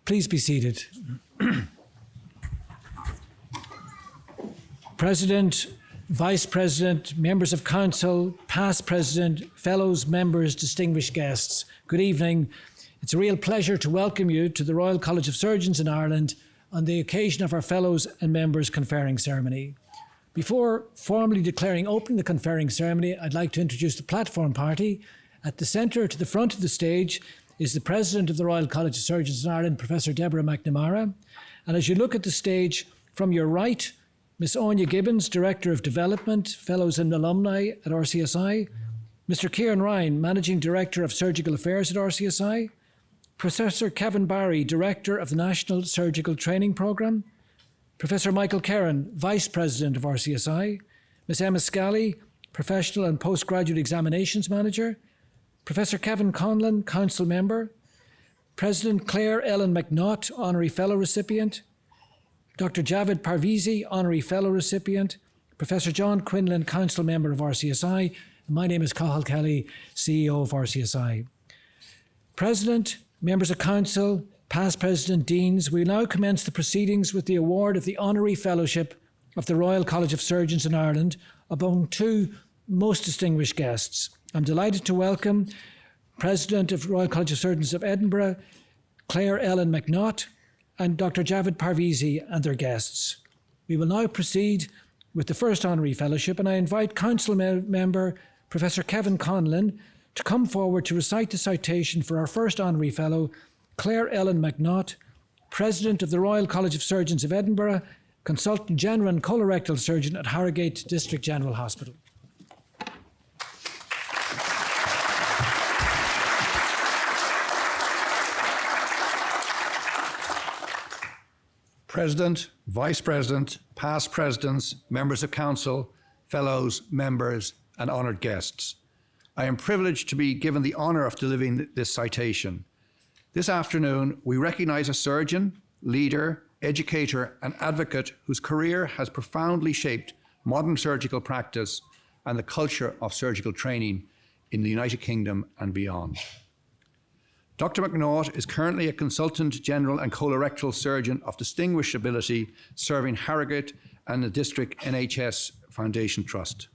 Please be seated. President, Vice President, members of Council, past President, fellows, members, distinguished guests, good evening. It's a real pleasure to welcome you to the Royal College of Surgeons in Ireland on the occasion of our fellows and members conferring ceremony. Before formally declaring open the conferring ceremony, I'd like to introduce the platform party. At the centre, to the front of the stage, is the President of the Royal College of Surgeons in Ireland, Professor Deborah McNamara. And as you look at the stage, from your right, Ms. Anya Gibbons, Director of Development, Fellows and Alumni at RCSI, Mr. Kieran Ryan, Managing Director of Surgical Affairs at RCSI, Professor Kevin Barry, Director of the National Surgical Training Programme, Professor Michael Kerran, Vice President of RCSI, Ms. Emma Scally, Professional and Postgraduate Examinations Manager, Professor Kevin Conlon, Council Member, President Clare-Ellen McNaught, Honorary Fellow Recipient, Dr. Javid Parvizi, Honorary Fellow Recipient, Professor John Quinlan, Council Member of RCSI, and my name is Cathal Kelly, CEO of RCSI. President, members of Council, past President, Deans, we now commence the proceedings with the award of the Honorary Fellowship of the Royal College of Surgeons in Ireland among two most distinguished guests. I'm delighted to welcome President of Royal College of Surgeons of Edinburgh, Clare-Ellen McNaught, and Dr. Javid Parvizi and their guests. We will now proceed with the first Honorary Fellowship, and I invite Council Member Professor Kevin Conlon to come forward to recite the citation for our first Honorary Fellow, Clare-Ellen McNaught, President of the Royal College of Surgeons of Edinburgh, Consultant General and Colorectal Surgeon at Harrogate District General Hospital. President, Vice President, past Presidents, members of Council, fellows, members, and honoured guests. I am privileged to be given the honour of delivering this citation. This afternoon, we recognise a surgeon, leader, educator, and advocate whose career has profoundly shaped modern surgical practice and the culture of surgical training in the United Kingdom and beyond. Dr. McNaught is currently a Consultant General and Colorectal Surgeon of distinguished ability, serving Harrogate and the District NHS Foundation Trust.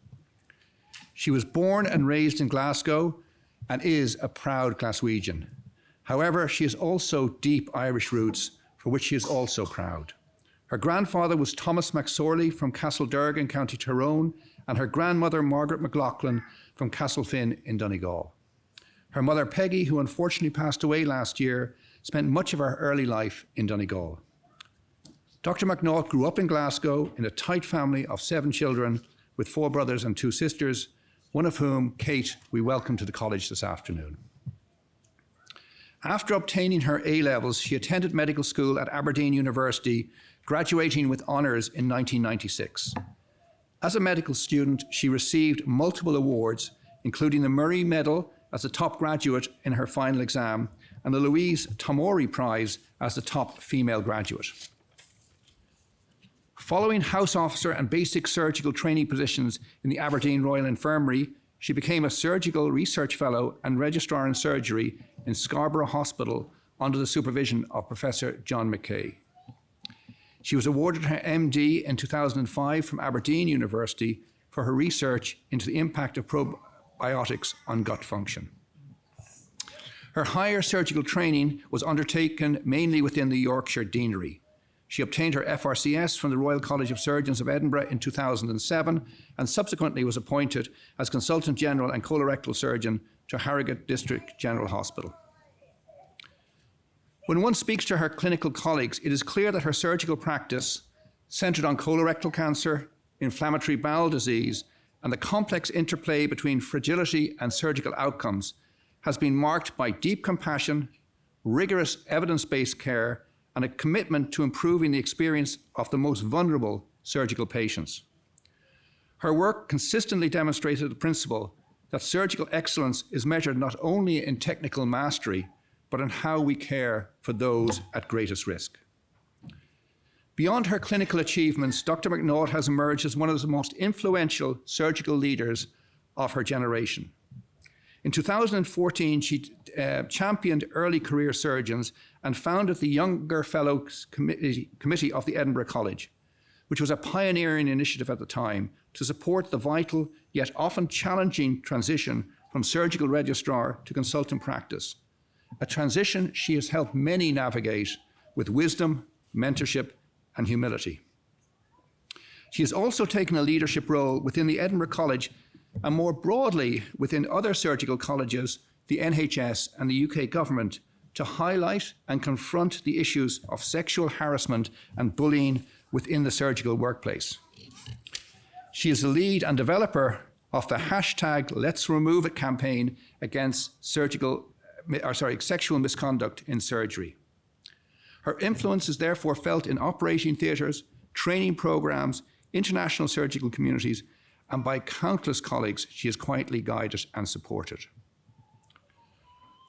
She was born and raised in Glasgow and is a proud Glaswegian. However, she has also deep Irish roots, for which she is also proud. Her grandfather was Thomas McSorley from Castlederg in County Tyrone, and her grandmother, Margaret McLaughlin, from Castlefin in Donegal. Her mother, Peggy, who unfortunately passed away last year, spent much of her early life in Donegal. Dr. McNaught grew up in Glasgow in a tight family of 7 children with 4 brothers and 2 sisters, one of whom, Kate, we welcome to the college this afternoon. After obtaining her A-levels, she attended medical school at Aberdeen University, graduating with honours in 1996. As a medical student, she received multiple awards, including the Murray Medal as the top graduate in her final exam, and the Louise Tomori Prize as the top female graduate. Following house officer and basic surgical training positions in the Aberdeen Royal Infirmary, she became a surgical research fellow and registrar in surgery in Scarborough Hospital under the supervision of Professor John McKay. She was awarded her MD in 2005 from Aberdeen University for her research into the impact of probiotics on gut function. Her higher surgical training was undertaken mainly within the Yorkshire Deanery. She obtained her FRCS from the Royal College of Surgeons of Edinburgh in 2007 and subsequently was appointed as Consultant General and Colorectal Surgeon to Harrogate District General Hospital. When one speaks to her clinical colleagues, it is clear that her surgical practice, centred on colorectal cancer, inflammatory bowel disease, and the complex interplay between fragility and surgical outcomes, has been marked by deep compassion, rigorous evidence-based care, and a commitment to improving the experience of the most vulnerable surgical patients. Her work consistently demonstrated the principle that surgical excellence is measured not only in technical mastery, but in how we care for those at greatest risk. Beyond her clinical achievements, Dr. McNaught has emerged as one of the most influential surgical leaders of her generation. In In 2014, she championed early career surgeons and founded the Younger Fellows Committee of the Edinburgh College, which was a pioneering initiative at the time to support the vital yet often challenging transition from surgical registrar to consultant practice, a transition she has helped many navigate with wisdom, mentorship, and humility. She has also taken a leadership role within the Edinburgh College and more broadly within other surgical colleges, the NHS and the UK government, to highlight and confront the issues of sexual harassment and bullying within the surgical workplace. She is the lead and developer of the hashtag Let's Remove It campaign against sexual misconduct in surgery. Her influence is therefore felt in operating theatres, training programmes, international surgical communities, and by countless colleagues she has quietly guided and supported.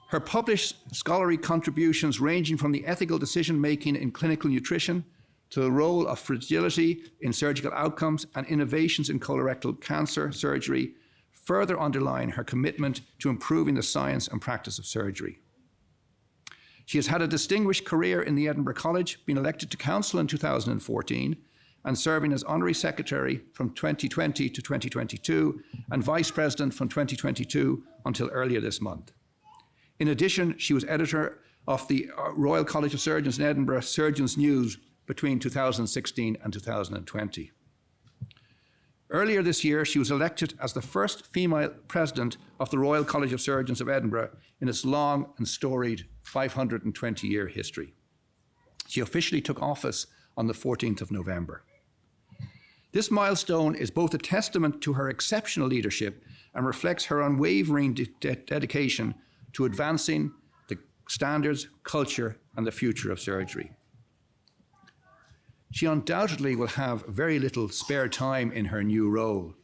Her published scholarly contributions ranging from the ethical decision-making in clinical nutrition to the role of fragility in surgical outcomes and innovations in colorectal cancer surgery further underline her commitment to improving the science and practice of surgery. She has had a distinguished career in the Edinburgh College, being elected to council in 2014 and serving as Honorary Secretary from 2020 to 2022 and Vice President from 2022 until earlier this month. In addition, she was editor of the Royal College of Surgeons in Edinburgh Surgeons News between 2016 and 2020. Earlier this year, she was elected as the first female president of the Royal College of Surgeons of Edinburgh in its long and storied 520-year history. She officially took office on the 14th of November. This milestone is both a testament to her exceptional leadership and reflects her unwavering dedication to advancing the standards, culture, and the future of surgery. She undoubtedly will have very little spare time in her new role,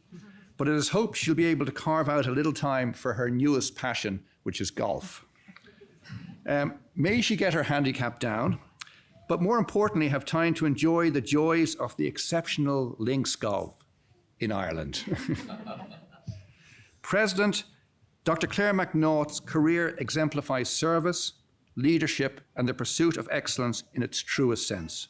but it is hoped she'll be able to carve out a little time for her newest passion, which is golf. May she get her handicap down, but more importantly, have time to enjoy the joys of the exceptional links golf in Ireland. President Dr. Clare McNaught's career exemplifies service, leadership, and the pursuit of excellence in its truest sense.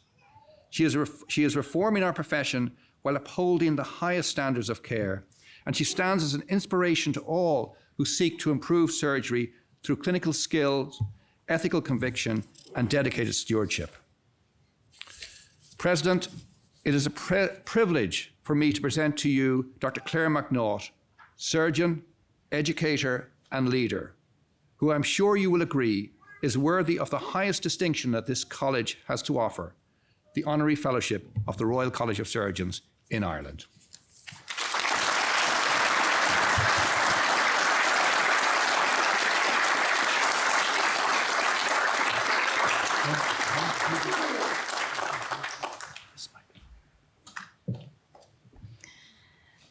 She is reforming our profession while upholding the highest standards of care, and she stands as an inspiration to all who seek to improve surgery through clinical skills, ethical conviction, and dedicated stewardship. President, it is a privilege for me to present to you Dr. Clare McNaught, surgeon, educator, and leader, who I'm sure you will agree is worthy of the highest distinction that this college has to offer, the Honorary Fellowship of the Royal College of Surgeons in Ireland.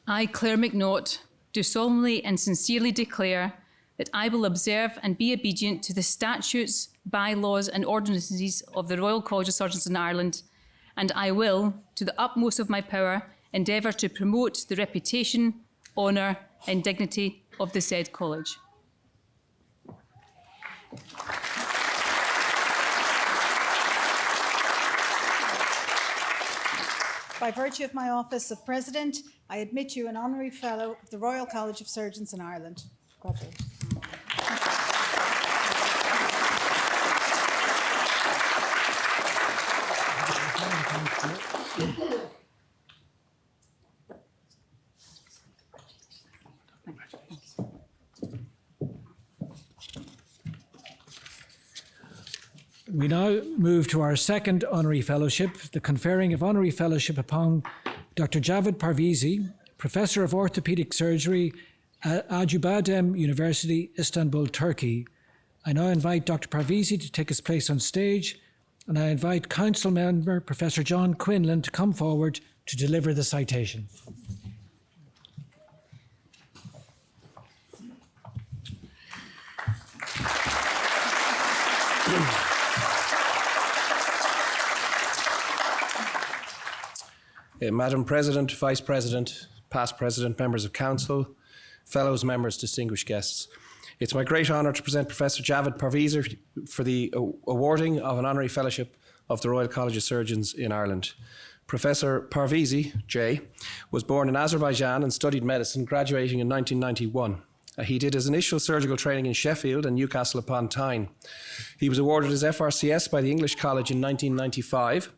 I, Clare McNaught, do solemnly and sincerely declare that I will observe and be obedient to the statutes, bylaws and ordinances of the Royal College of Surgeons in Ireland, and I will, to the utmost of my power, endeavour to promote the reputation, honour and dignity of the said college. By virtue of my office of President, I admit you an Honorary Fellow of the Royal College of Surgeons in Ireland. Congratulations. We now move to our second Honorary Fellowship, the conferring of Honorary Fellowship upon Dr. Javed Parvizi, Professor of Orthopaedic Surgery at Ad Eundem University, Istanbul, Turkey. I now invite Dr. Parvizi to take his place on stage, and I invite Council Member Professor John Quinlan to come forward to deliver the citation. Madam President, Vice President, past President, members of Council, fellows, members, distinguished guests. It's my great honour to present Professor Javed Parvizi for the awarding of an honorary fellowship of the Royal College of Surgeons in Ireland. Professor Parvizi, J, was born in Azerbaijan and studied medicine, graduating in 1991. He did his initial surgical training in Sheffield and Newcastle upon Tyne. He was awarded his FRCS by the English College in 1995.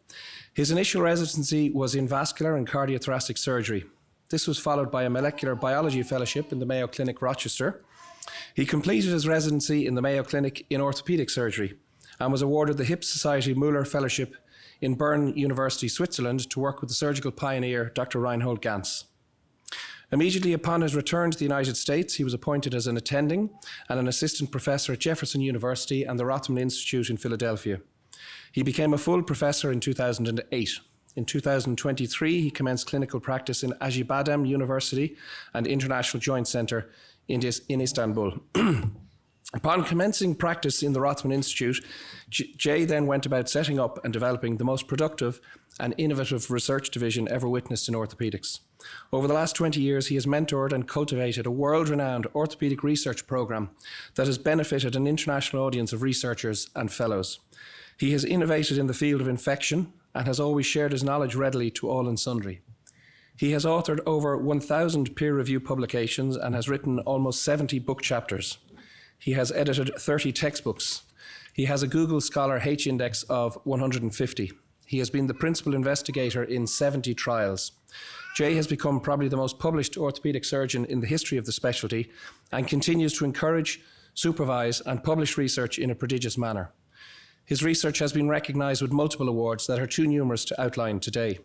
His initial residency was in vascular and cardiothoracic surgery. This was followed by a molecular biology fellowship in the Mayo Clinic, Rochester. He completed his residency in the Mayo Clinic in orthopaedic surgery and was awarded the Hip Society Müller Fellowship in Bern University, Switzerland, to work with the surgical pioneer, Dr. Reinhold Ganz. Immediately upon his return to the United States, he was appointed as an attending and an assistant professor at Jefferson University and the Rothman Institute in Philadelphia. He became a full professor in 2008. In 2023, he commenced clinical practice in Acıbadem University and International Joint Centre in Istanbul. Upon commencing practice in the Rothman Institute, Jay then went about setting up and developing the most productive and innovative research division ever witnessed in orthopaedics. Over the last 20 years, he has mentored and cultivated a world-renowned orthopaedic research program that has benefited an international audience of researchers and fellows. He has innovated in the field of infection and has always shared his knowledge readily to all and sundry. He has authored over 1,000 peer-reviewed publications and has written almost 70 book chapters. He has edited 30 textbooks. He has a Google Scholar H-index of 150. He has been the principal investigator in 70 trials. Jay has become probably the most published orthopaedic surgeon in the history of the specialty and continues to encourage, supervise, and publish research in a prodigious manner. His research has been recognised with multiple awards that are too numerous to outline today.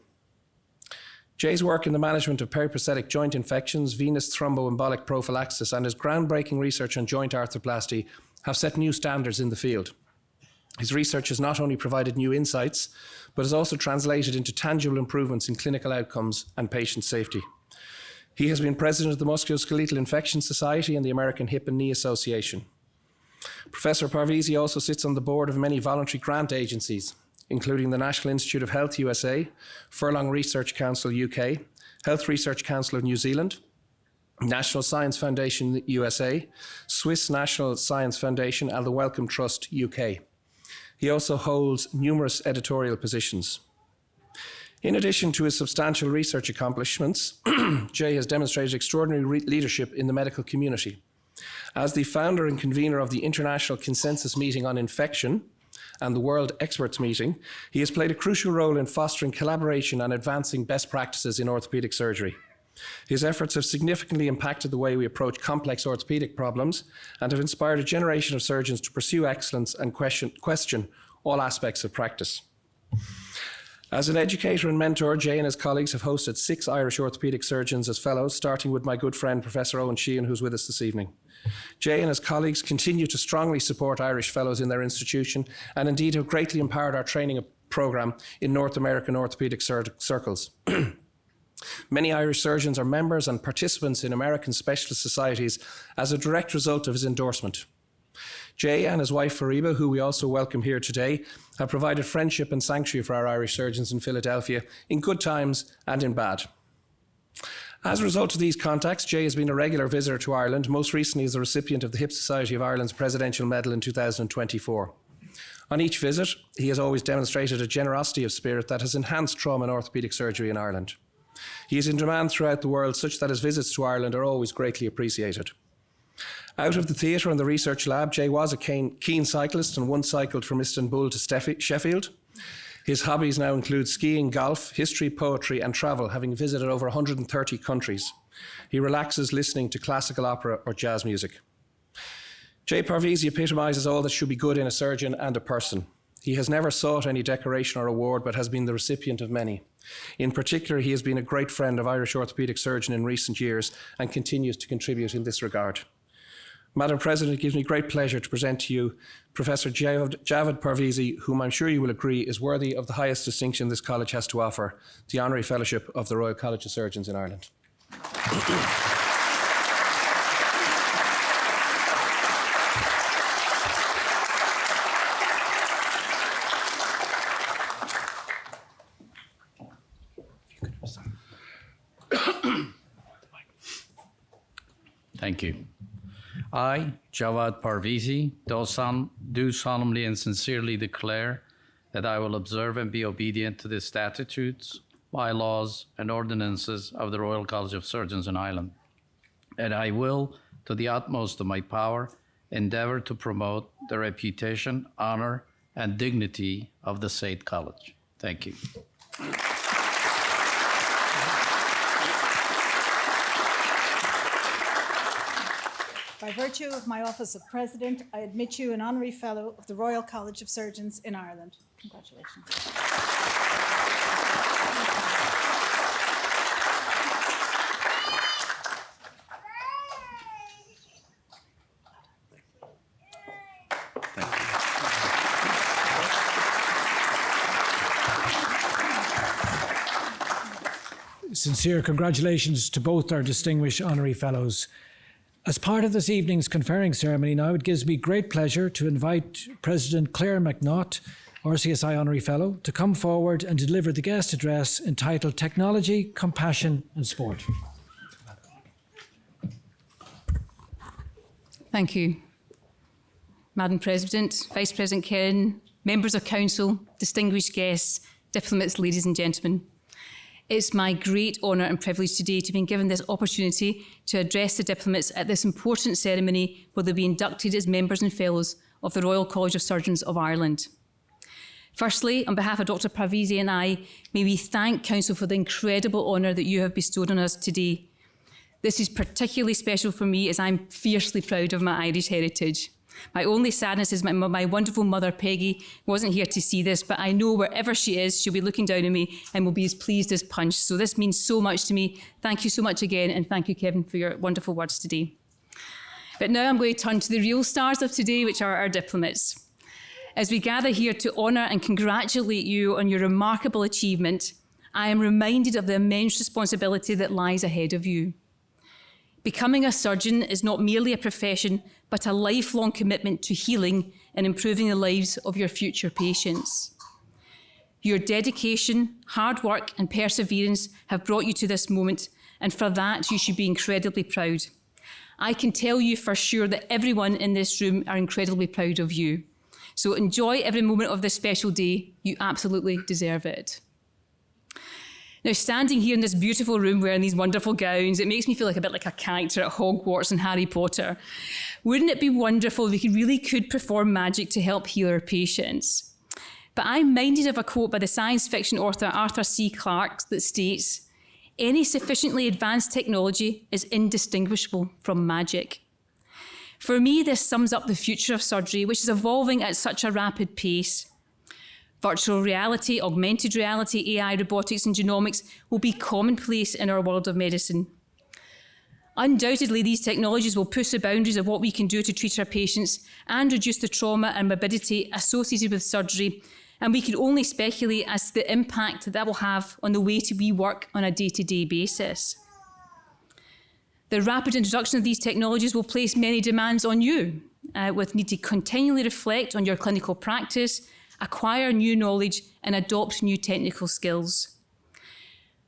Jay's work in the management of periprosthetic joint infections, venous thromboembolic prophylaxis, and his groundbreaking research on joint arthroplasty have set new standards in the field. His research has not only provided new insights, but has also translated into tangible improvements in clinical outcomes and patient safety. He has been president of the Musculoskeletal Infection Society and the American Hip and Knee Association. Professor Parvizi also sits on the board of many voluntary grant agencies, including the National Institute of Health USA, Furlong Research Council UK, Health Research Council of New Zealand, National Science Foundation USA, Swiss National Science Foundation, and the Wellcome Trust UK. He also holds numerous editorial positions. In addition to his substantial research accomplishments, Jay has demonstrated extraordinary leadership in the medical community. As the founder and convener of the International Consensus Meeting on Infection and the World Experts Meeting, he has played a crucial role in fostering collaboration and advancing best practices in orthopaedic surgery. His efforts have significantly impacted the way we approach complex orthopaedic problems and have inspired a generation of surgeons to pursue excellence and question all aspects of practice. As an educator and mentor, Jay and his colleagues have hosted 6 Irish orthopaedic surgeons as fellows, starting with my good friend, Professor Owen Sheehan, who's with us this evening. Jay and his colleagues continue to strongly support Irish fellows in their institution and indeed have greatly empowered our training programme in North American orthopaedic circles. Many Irish surgeons are members and participants in American specialist societies as a direct result of his endorsement. Jay and his wife Fariba, who we also welcome here today, have provided friendship and sanctuary for our Irish surgeons in Philadelphia in good times and in bad. As a result of these contacts, Jay has been a regular visitor to Ireland, most recently as a recipient of the Hip Society of Ireland's Presidential Medal in 2024. On each visit, he has always demonstrated a generosity of spirit that has enhanced trauma and orthopaedic surgery in Ireland. He is in demand throughout the world, such that his visits to Ireland are always greatly appreciated. Out of the theatre and the research lab, Jay was a keen cyclist and once cycled from Istanbul to Sheffield. His hobbies now include skiing, golf, history, poetry, and travel, having visited over 130 countries. He relaxes listening to classical opera or jazz music. Jay Parvizi epitomises all that should be good in a surgeon and a person. He has never sought any decoration or award, but has been the recipient of many. In particular, he has been a great friend of Irish orthopaedic surgeon in recent years and continues to contribute in this regard. Madam President, it gives me great pleasure to present to you Professor Javed Parvizi, whom I'm sure you will agree is worthy of the highest distinction this college has to offer, the Honorary Fellowship of the Royal College of Surgeons in Ireland. Thank you. I, Javad Parvizi, do solemnly and sincerely declare that I will observe and be obedient to the statutes, bylaws, and ordinances of the Royal College of Surgeons in Ireland, and I will, to the utmost of my power, endeavour to promote the reputation, honour, and dignity of the said college. Thank you. By virtue of my office of President, I admit you an Honorary Fellow of the Royal College of Surgeons in Ireland. Congratulations. Sincere congratulations to both our distinguished Honorary Fellows. As part of this evening's conferring ceremony now, it gives me great pleasure to invite President Clare McNaught, RCSI Honorary Fellow, to come forward and deliver the guest address entitled Technology, Compassion and Sport. Thank you. Madam President, Vice President Karen, members of Council, distinguished guests, diplomats, ladies and gentlemen. It's my great honour and privilege today to be given this opportunity to address the diplomats at this important ceremony where they'll be inducted as members and fellows of the Royal College of Surgeons of Ireland. Firstly, on behalf of Dr. Parvizi and I, may we thank Council for the incredible honour that you have bestowed on us today. This is particularly special for me as I'm fiercely proud of my Irish heritage. My only sadness is my wonderful mother, Peggy, wasn't here to see this, but I know wherever she is, she'll be looking down on me and will be as pleased as punch. So this means so much to me. Thank you so much again, and thank you, Kevin, for your wonderful words today. But now I'm going to turn to the real stars of today, which are our diplomats. As we gather here to honour and congratulate you on your remarkable achievement, I am reminded of the immense responsibility that lies ahead of you. Becoming a surgeon is not merely a profession, but a lifelong commitment to healing and improving the lives of your future patients. Your dedication, hard work, and perseverance have brought you to this moment, and for that you should be incredibly proud. I can tell you for sure that everyone in this room are incredibly proud of you. So enjoy every moment of this special day. You absolutely deserve it. Now, standing here in this beautiful room wearing these wonderful gowns, it makes me feel like a bit like a character at Hogwarts and Harry Potter. Wouldn't it be wonderful if we really could perform magic to help heal our patients? But I'm minded of a quote by the science fiction author Arthur C. Clarke that states, "Any sufficiently advanced technology is indistinguishable from magic." For me, this sums up the future of surgery, which is evolving at such a rapid pace. Virtual reality, augmented reality, AI, robotics, and genomics will be commonplace in our world of medicine. Undoubtedly, these technologies will push the boundaries of what we can do to treat our patients and reduce the trauma and morbidity associated with surgery, and we can only speculate as to the impact that will have on the way we work on a day-to-day basis. The rapid introduction of these technologies will place many demands on you, with need to continually reflect on your clinical practice, acquire new knowledge, and adopt new technical skills.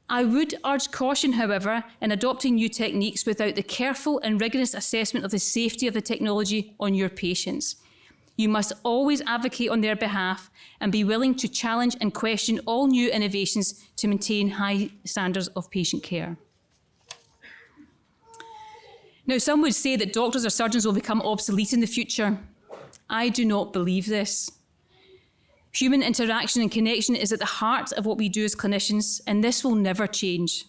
I would urge caution, however, in adopting new techniques without the careful and rigorous assessment of the safety of the technology on your patients. You must always advocate on their behalf and be willing to challenge and question all new innovations to maintain high standards of patient care. Now, some would say that doctors or surgeons will become obsolete in the future. I do not believe this. Human interaction and connection is at the heart of what we do as clinicians, and this will never change.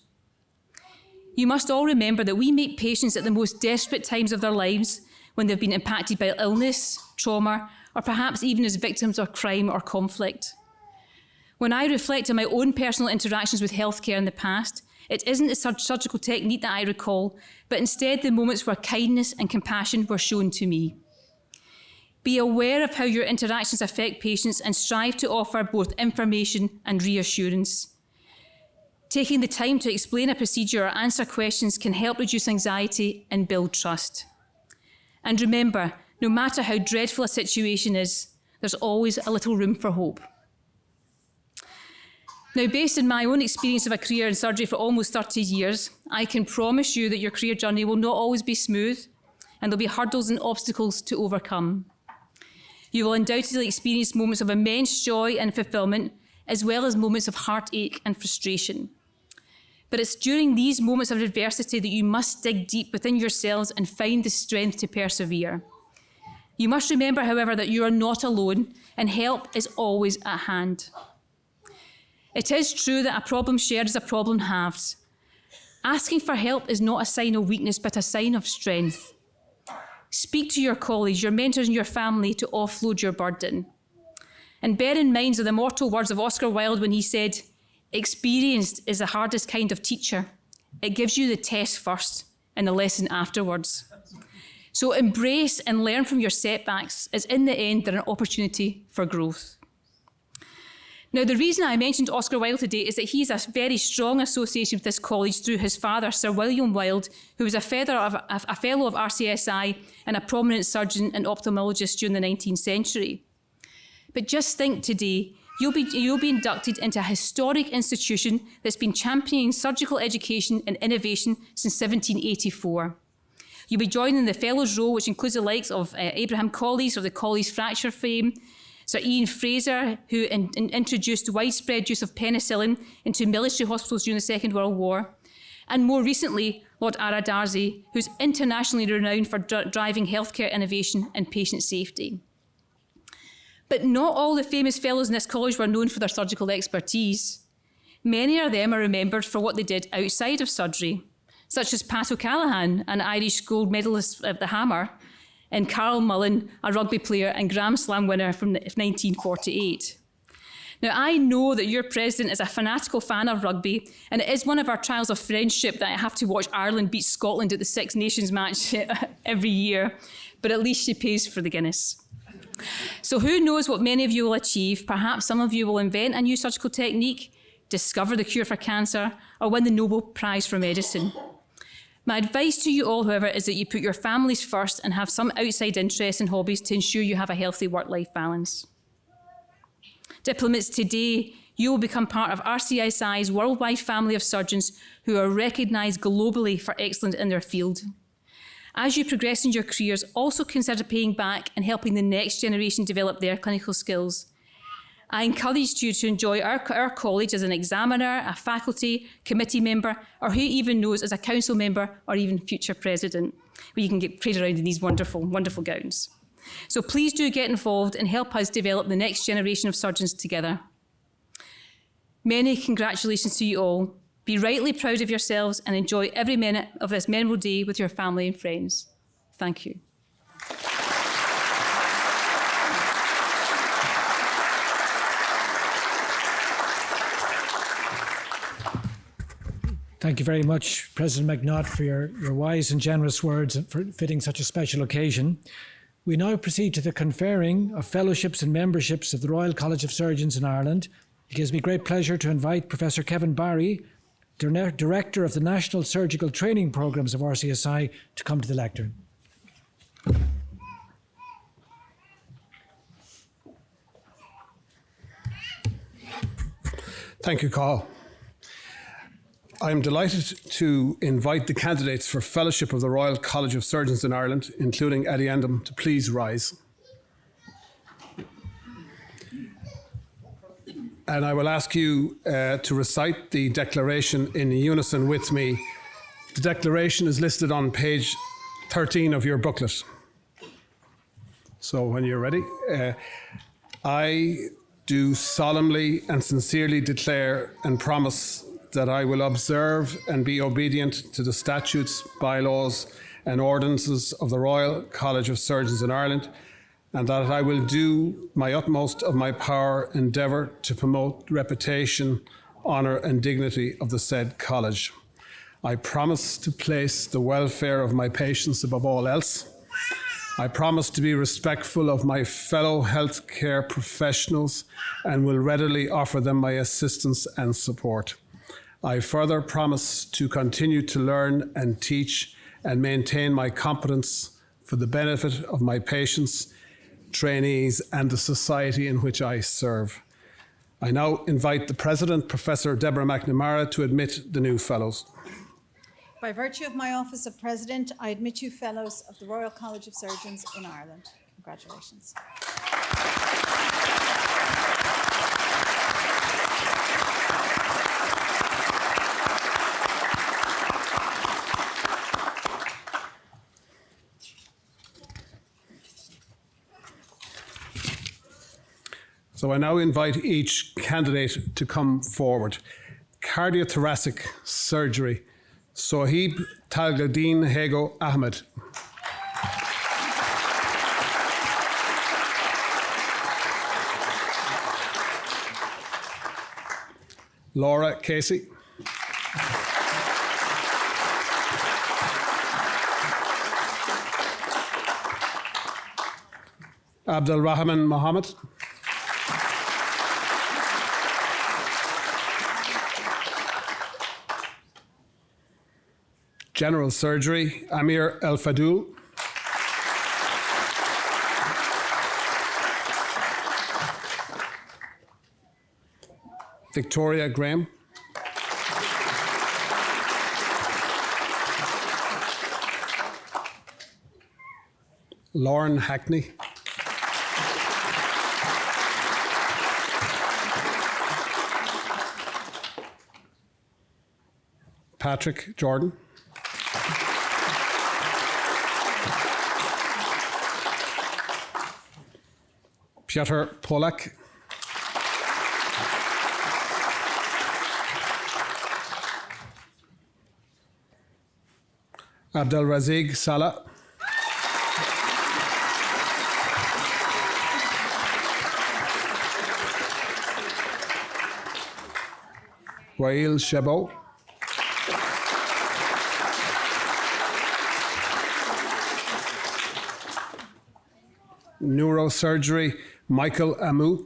You must all remember that we meet patients at the most desperate times of their lives, when they've been impacted by illness, trauma, or perhaps even as victims of crime or conflict. When I reflect on my own personal interactions with healthcare in the past, it isn't the surgical technique that I recall, but instead the moments where kindness and compassion were shown to me. Be aware of how your interactions affect patients and strive to offer both information and reassurance. Taking the time to explain a procedure or answer questions can help reduce anxiety and build trust. And remember, no matter how dreadful a situation is, there's always a little room for hope. Now, based on my own experience of a career in surgery for almost 30 years, I can promise you that your career journey will not always be smooth, and there'll be hurdles and obstacles to overcome. You will undoubtedly experience moments of immense joy and fulfilment, as well as moments of heartache and frustration. But it's during these moments of adversity that you must dig deep within yourselves and find the strength to persevere. You must remember, however, that you are not alone and help is always at hand. It is true that a problem shared is a problem halved. Asking for help is not a sign of weakness, but a sign of strength. Speak to your colleagues, your mentors, and your family to offload your burden. And bear in mind the immortal words of Oscar Wilde when he said, "Experienced is the hardest kind of teacher. It gives you the test first and the lesson afterwards." So embrace and learn from your setbacks, as in the end, they're an opportunity for growth. Now, the reason I mentioned Oscar Wilde today is that he has a very strong association with this college through his father, Sir William Wilde, who was a fellow of RCSI and a prominent surgeon and ophthalmologist during the 19th century. But just think today, you'll be inducted into a historic institution that's been championing surgical education and innovation since 1784. You'll be joining the Fellows Row, which includes the likes of Abraham Colles of the Colles fracture fame, Sir Ian Fraser, who introduced widespread use of penicillin into military hospitals during the Second World War, and more recently, Lord Darzi, who's internationally renowned for driving healthcare innovation and patient safety. But not all the famous fellows in this college were known for their surgical expertise. Many of them are remembered for what they did outside of surgery, such as Pat O'Callaghan, an Irish gold medalist at the hammer, and Carl Mullen, a rugby player and Grand Slam winner from 1948. Now, I know that your president is a fanatical fan of rugby, and it is one of our trials of friendship that I have to watch Ireland beat Scotland at the Six Nations match every year, but at least she pays for the Guinness. So who knows what many of you will achieve? Perhaps some of you will invent a new surgical technique, discover the cure for cancer, or win the Nobel Prize for Medicine. My advice to you all, however, is that you put your families first and have some outside interests and hobbies to ensure you have a healthy work-life balance. Diplomats, today, you will become part of RCSI's worldwide family of surgeons who are recognised globally for excellence in their field. As you progress in your careers, also consider paying back and helping the next generation develop their clinical skills. I encourage you to enjoy our college as an examiner, a faculty, committee member, or who even knows as a council member or even future president, where you can get paraded around in these wonderful, wonderful gowns. So please do get involved and help us develop the next generation of surgeons together. Many congratulations to you all. Be rightly proud of yourselves and enjoy every minute of this memorable day with your family and friends. Thank you. Thank you very much, President McNaught, for your wise and generous words and for fitting such a special occasion. We now proceed to the conferring of fellowships and memberships of the Royal College of Surgeons in Ireland. It gives me great pleasure to invite Professor Kevin Barry, Director of the National Surgical Training Programmes of RCSI, to come to the lectern. Thank you, Carl. I am delighted to invite the candidates for Fellowship of the Royal College of Surgeons in Ireland, including Ad Eundem, to please rise. And I will ask you to recite the declaration in unison with me. The declaration is listed on page 13 of your booklet. So when you're ready, I do solemnly and sincerely declare and promise that I will observe and be obedient to the statutes, bylaws and ordinances of the Royal College of Surgeons in Ireland, and that I will do my utmost of my power endeavour to promote the reputation, honour and dignity of the said college. I promise to place the welfare of my patients above all else. I promise to be respectful of my fellow healthcare professionals and will readily offer them my assistance and support. I further promise to continue to learn and teach and maintain my competence for the benefit of my patients, trainees and the society in which I serve. I now invite the President, Professor Deborah McNamara, to admit the new fellows. By virtue of my office of President, I admit you Fellows of the Royal College of Surgeons in Ireland. Congratulations. So I now invite each candidate to come forward. Cardiothoracic surgery, Sohib Talgadeen Hego Ahmed. Laura Casey. Abdul Rahman Mohammed. General surgery, Amir El Fadul. Victoria Graham. Lauren Hackney. Patrick Jordan. Piotr Polak. Abdelrazig Salah. Wael Chabot. Neurosurgery, Michael Amu.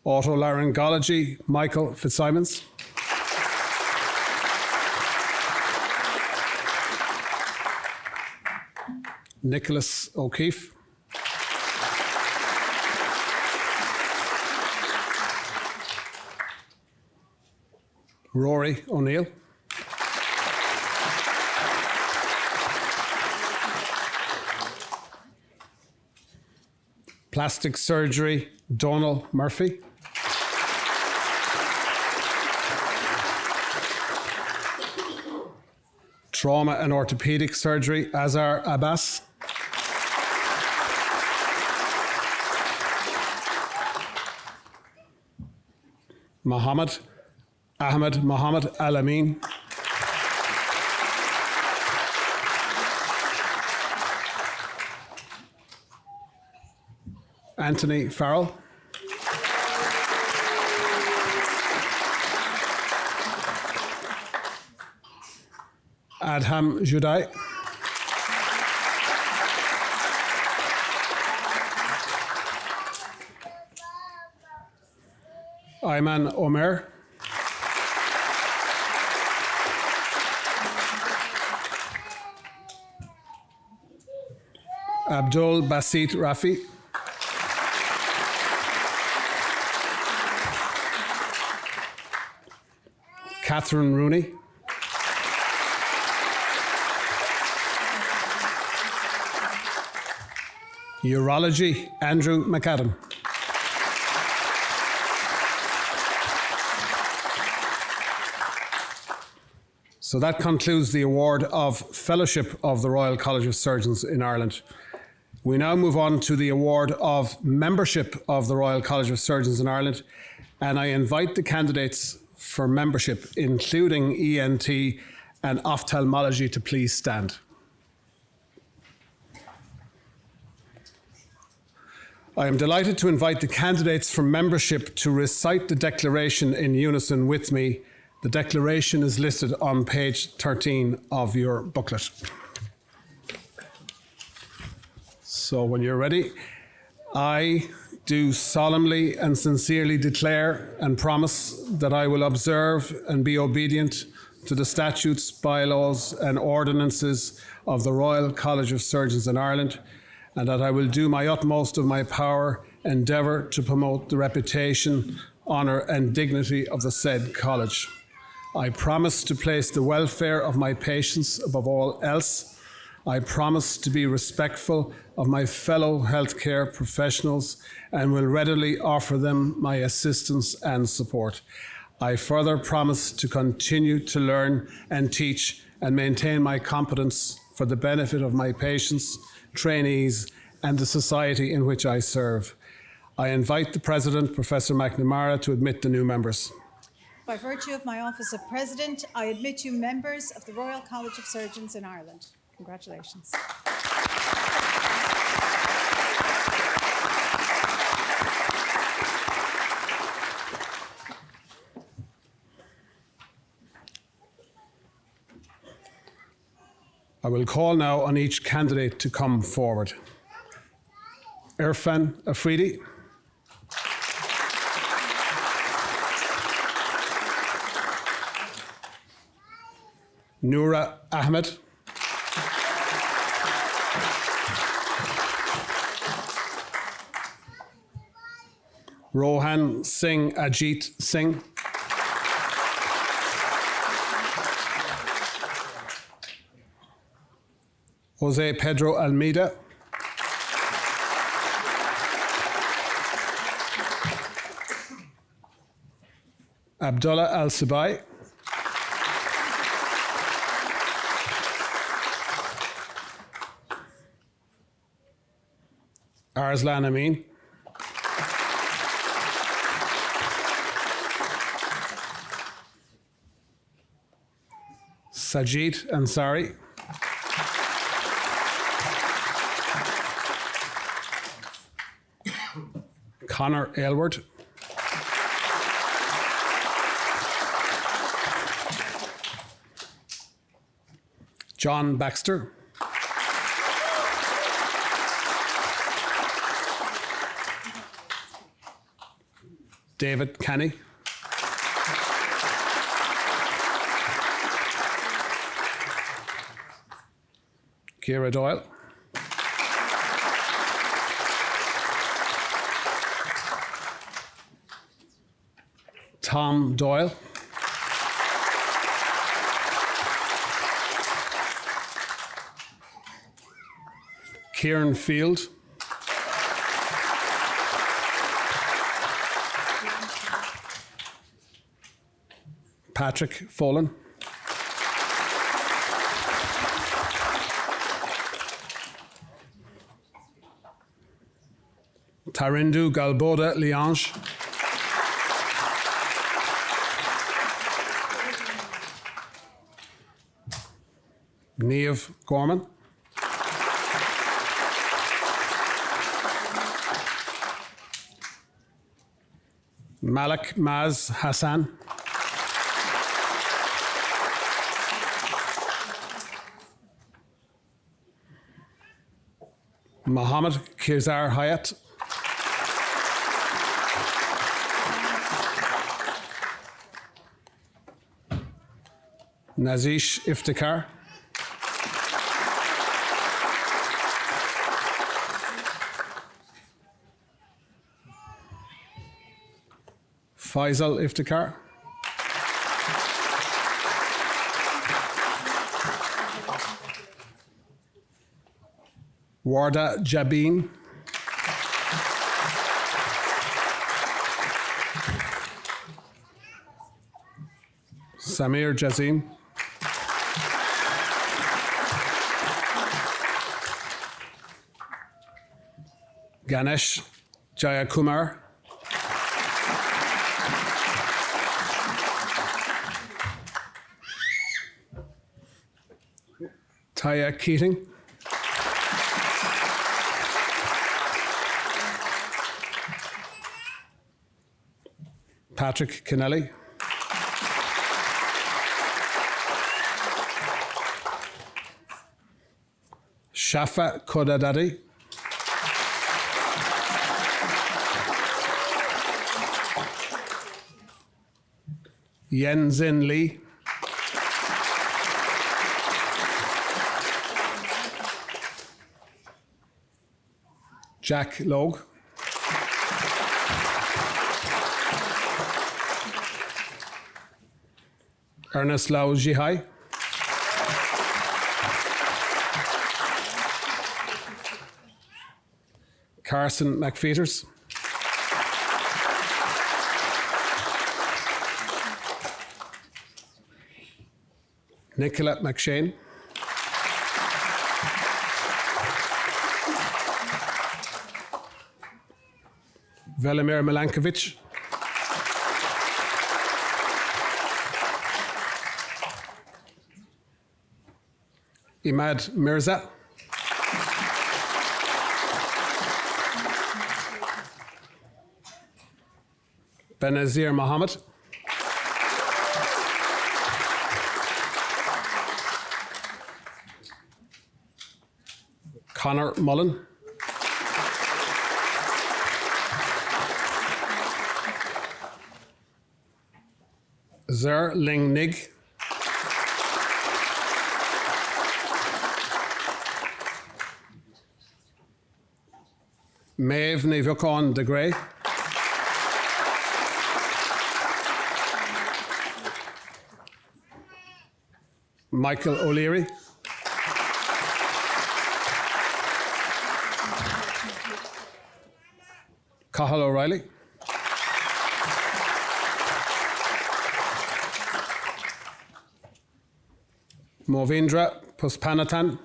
Otolaryngology, Michael Fitzsimons. Nicholas O'Keefe. Rory O'Neill. Plastic surgery, Donal Murphy. Trauma and orthopaedic surgery, Azhar Abbas. Mohammed Ahmed Mohammed Al-Amin. Anthony Farrell. Adham Judai. Ayman Omer. Abdul Basit Rafi. Catherine Rooney. Urology, Andrew McAdam. So that concludes the award of Fellowship of the Royal College of Surgeons in Ireland. We now move on to the award of Membership of the Royal College of Surgeons in Ireland, and I invite the candidates for membership, including ENT and Ophthalmology, to please stand. I am delighted to invite the candidates for membership to recite the declaration in unison with me. The declaration is listed on page 13 of your booklet. So when you're ready, I do solemnly and sincerely declare and promise that I will observe and be obedient to the statutes, bylaws and ordinances of the Royal College of Surgeons in Ireland, and that I will do my utmost of my power endeavour to promote the reputation, honour and dignity of the said college. I promise to place the welfare of my patients above all else. I promise to be respectful of my fellow healthcare professionals and will readily offer them my assistance and support. I further promise to continue to learn and teach and maintain my competence for the benefit of my patients, trainees, and the society in which I serve. I invite the President, Professor McNamara, to admit the new members. By virtue of my office of President, I admit you members of the Royal College of Surgeons in Ireland. Congratulations. I will call now on each candidate to come forward. Irfan Afridi. Noura Ahmed. Rohan Singh Ajit Singh. Jose Pedro Almeida. Abdullah Al-Sabai. Arslan Amin. Sajid Ansari. Connor Aylward. John Baxter. David Canny. Ciara Doyle. Tom Doyle. Kieran Field. Patrick Folan. Tarindu Galboda Liange. Niamh Gorman. Malik Maz Hassan. Mohammed Kirzar Hayat. Nazish Iftikhar. Faisal Iftikhar. Warda Jabin. Samir Jazim. Ganesh Jayakumar. Taya Keating. Patrick Kennelly. Shafa Kodadadi. Yenzin Lee. Jack Logue. Ernest Lau Jihai, Carson McPheeters, Nicola McShane, Velimir Milankovic, Imad Mirza, Benazir Mohammed, Connor Mullen, Zer Ling Nig, Maeve Nivukon de Grey, Michael O'Leary, Cathal O'Reilly, Movindra Puspanathan,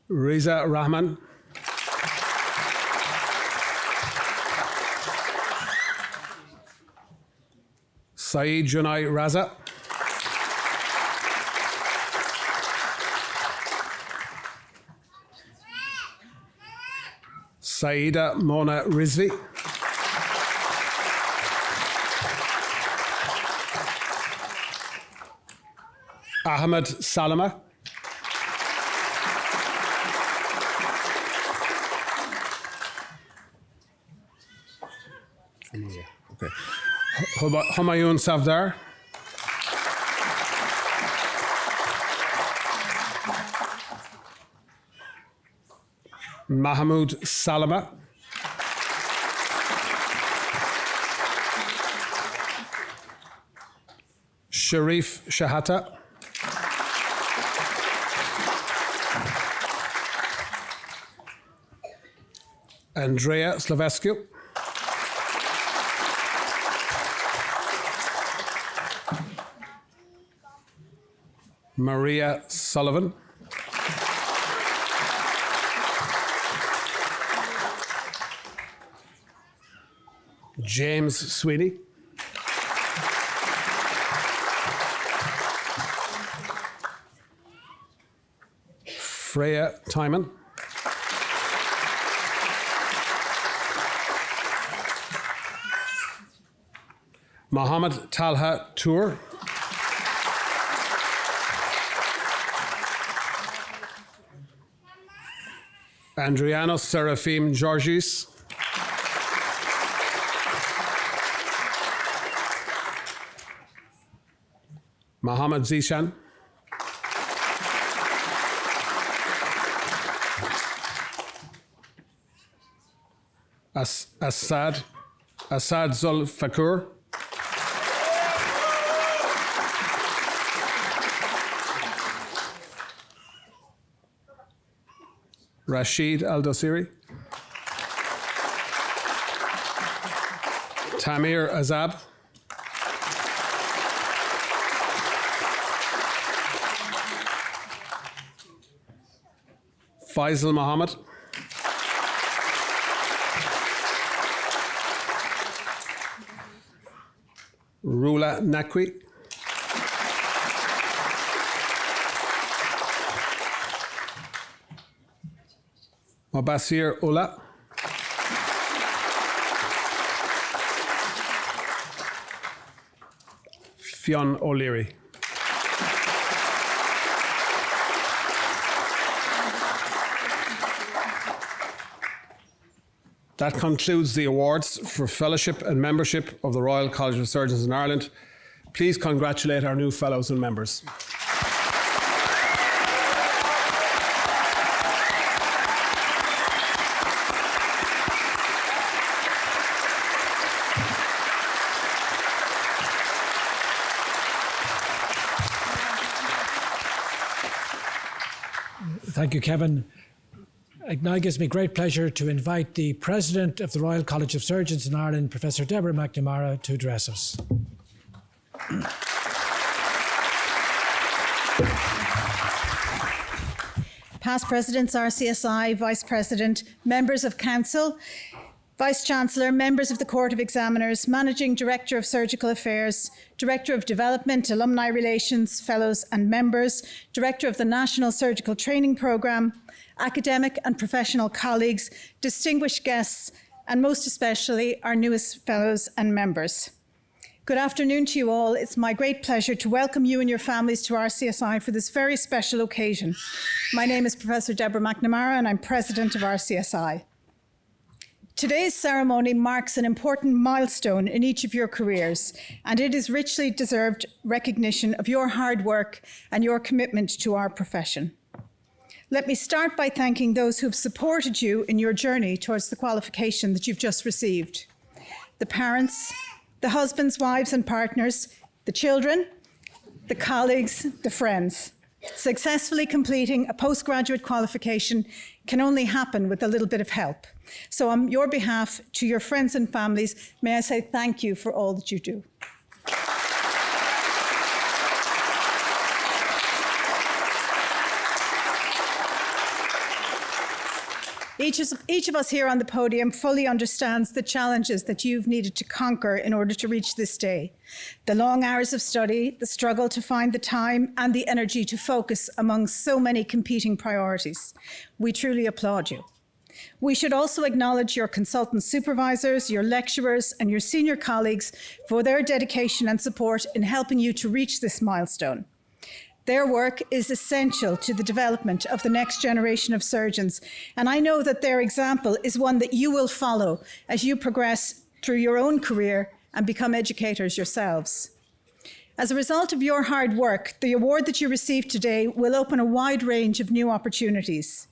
Riza Rahman, Saeed Junai Raza, Saida Mona Rizvi, Ahmed Salama, okay. Humayun Safdar, Mahmoud Salama, Sharif Shahata, Andrea Slovescu, Maria Sullivan, James Sweeney, Freya Timon, Mohammed Talha Tour, Andriano Serafim Georgis, Mohammed Zishan, Assad Zulfakur, Rashid Al-Dosiri, Tamir Azab, Faisal Mohammed, Rula Nakwi, Mabasir Ola, Fionn O'Leary. That concludes the awards for fellowship and membership of the Royal College of Surgeons in Ireland. Please congratulate our new fellows and members. Thank you, Kevin. It now gives me great pleasure to invite the President of the Royal College of Surgeons in Ireland, Professor Deborah McNamara, to address us. Past Presidents, RCSI, Vice President, Members of Council, Vice Chancellor, Members of the Court of Examiners, Managing Director of Surgical Affairs, Director of Development, Alumni Relations, Fellows and Members, Director of the National Surgical Training Programme, academic and professional colleagues, distinguished guests, and most especially our newest Fellows and Members. Good afternoon to you all. It's my great pleasure to welcome you and your families to RCSI for this very special occasion. My name is Professor Deborah McNamara and I'm President of RCSI. Today's ceremony marks an important milestone in each of your careers, and it is richly deserved recognition of your hard work and your commitment to our profession. Let me start by thanking those who have supported you in your journey towards the qualification that you've just received. The parents, the husbands, wives and partners, the children, the colleagues, the friends. Successfully completing a postgraduate qualification can only happen with a little bit of help. So on your behalf, to your friends and families, may I say thank you for all that you do. Each of us here on the podium fully understands the challenges that you've needed to conquer in order to reach this day. The long hours of study, the struggle to find the time and the energy to focus among so many competing priorities. We truly applaud you. We should also acknowledge your consultant supervisors, your lecturers, and your senior colleagues for their dedication and support in helping you to reach this milestone. Their work is essential to the development of the next generation of surgeons, and I know that their example is one that you will follow as you progress through your own career and become educators yourselves. As a result of your hard work, the award that you receive today will open a wide range of new opportunities.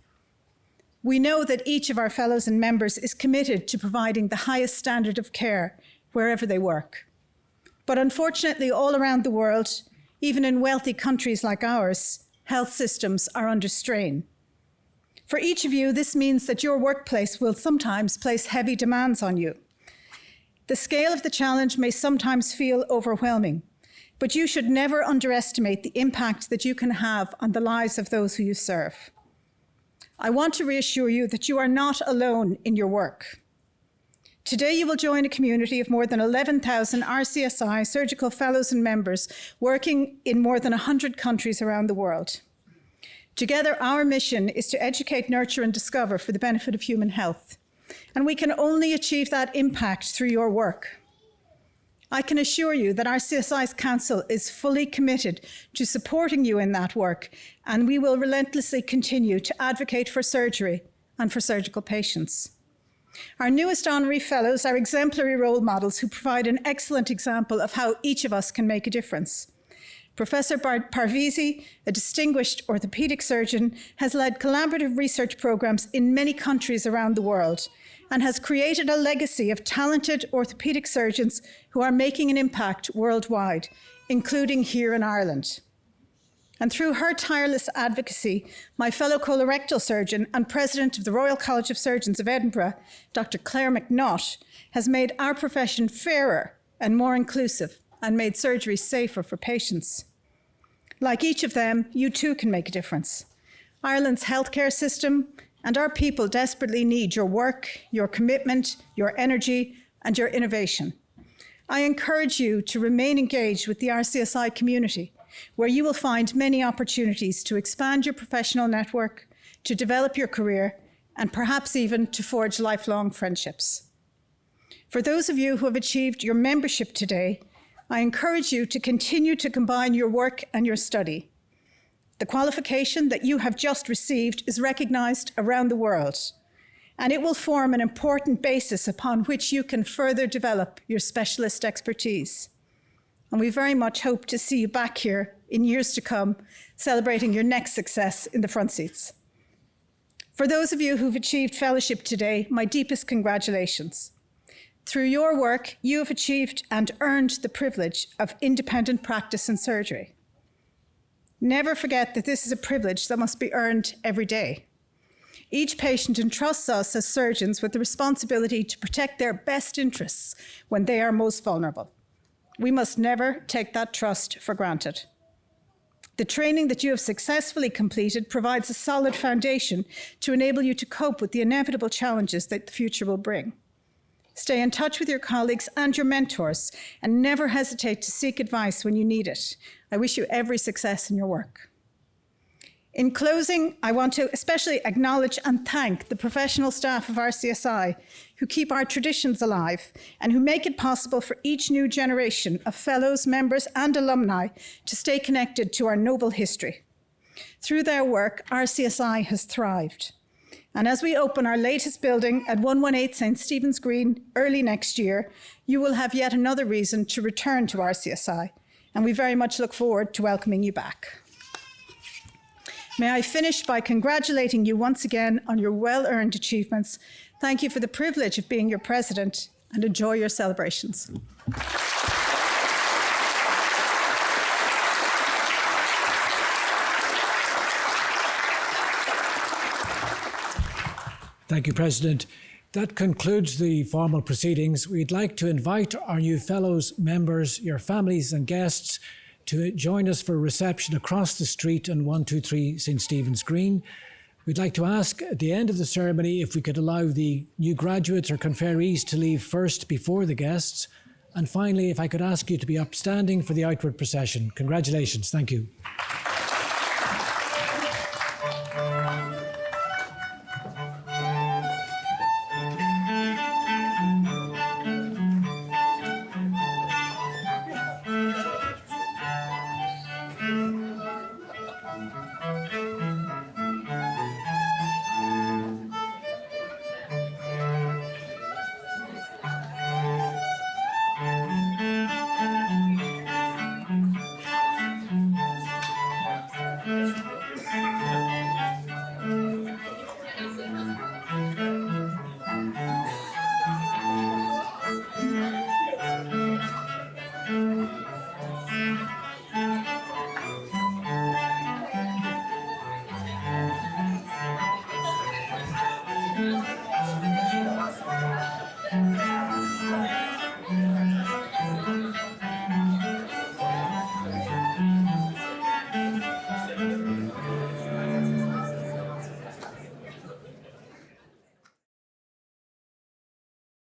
We know that each of our fellows and members is committed to providing the highest standard of care wherever they work. But unfortunately, all around the world, even in wealthy countries like ours, health systems are under strain. For each of you, this means that your workplace will sometimes place heavy demands on you. The scale of the challenge may sometimes feel overwhelming, but you should never underestimate the impact that you can have on the lives of those who you serve. I want to reassure you that you are not alone in your work. Today, you will join a community of more than 11,000 RCSI surgical fellows and members working in more than 100 countries around the world. Together, our mission is to educate, nurture, and discover for the benefit of human health. And we can only achieve that impact through your work. I can assure you that RCSI's Council is fully committed to supporting you in that work, and we will relentlessly continue to advocate for surgery and for surgical patients. Our newest honorary fellows are exemplary role models who provide an excellent example of how each of us can make a difference. Professor Parvizi, a distinguished orthopaedic surgeon, has led collaborative research programs in many countries around the world and has created a legacy of talented orthopaedic surgeons who are making an impact worldwide, including here in Ireland. And through her tireless advocacy, my fellow colorectal surgeon and president of the Royal College of Surgeons of Edinburgh, Dr. Clare McNaught, has made our profession fairer and more inclusive and made surgery safer for patients. Like each of them, you too can make a difference. Ireland's healthcare system and our people desperately need your work, your commitment, your energy, and your innovation. I encourage you to remain engaged with the RCSI community, where you will find many opportunities to expand your professional network, to develop your career, and perhaps even to forge lifelong friendships. For those of you who have achieved your membership today, I encourage you to continue to combine your work and your study. The qualification that you have just received is recognized around the world, and it will form an important basis upon which you can further develop your specialist expertise. And we very much hope to see you back here in years to come, celebrating your next success in the front seats. For those of you who've achieved fellowship today, my deepest congratulations. Through your work, you have achieved and earned the privilege of independent practice in surgery. Never forget that this is a privilege that must be earned every day. Each patient entrusts us as surgeons with the responsibility to protect their best interests when they are most vulnerable. We must never take that trust for granted. The training that you have successfully completed provides a solid foundation to enable you to cope with the inevitable challenges that the future will bring. Stay in touch with your colleagues and your mentors, and never hesitate to seek advice when you need it. I wish you every success in your work. In closing, I want to especially acknowledge and thank the professional staff of RCSI who keep our traditions alive and who make it possible for each new generation of fellows, members, and alumni to stay connected to our noble history. Through their work, RCSI has thrived. And as we open our latest building at 118 St. Stephen's Green early next year, you will have yet another reason to return to RCSI, and we very much look forward to welcoming you back. May I finish by congratulating you once again on your well-earned achievements. Thank you for the privilege of being your president, and enjoy your celebrations. Thank you, President. That concludes the formal proceedings. We'd like to invite our new fellows, members, your families and guests to join us for a reception across the street on 123 St. Stephen's Green. We'd like to ask at the end of the ceremony if we could allow the new graduates or conferees to leave first before the guests. And finally, if I could ask you to be upstanding for the outward procession. Congratulations. Thank you.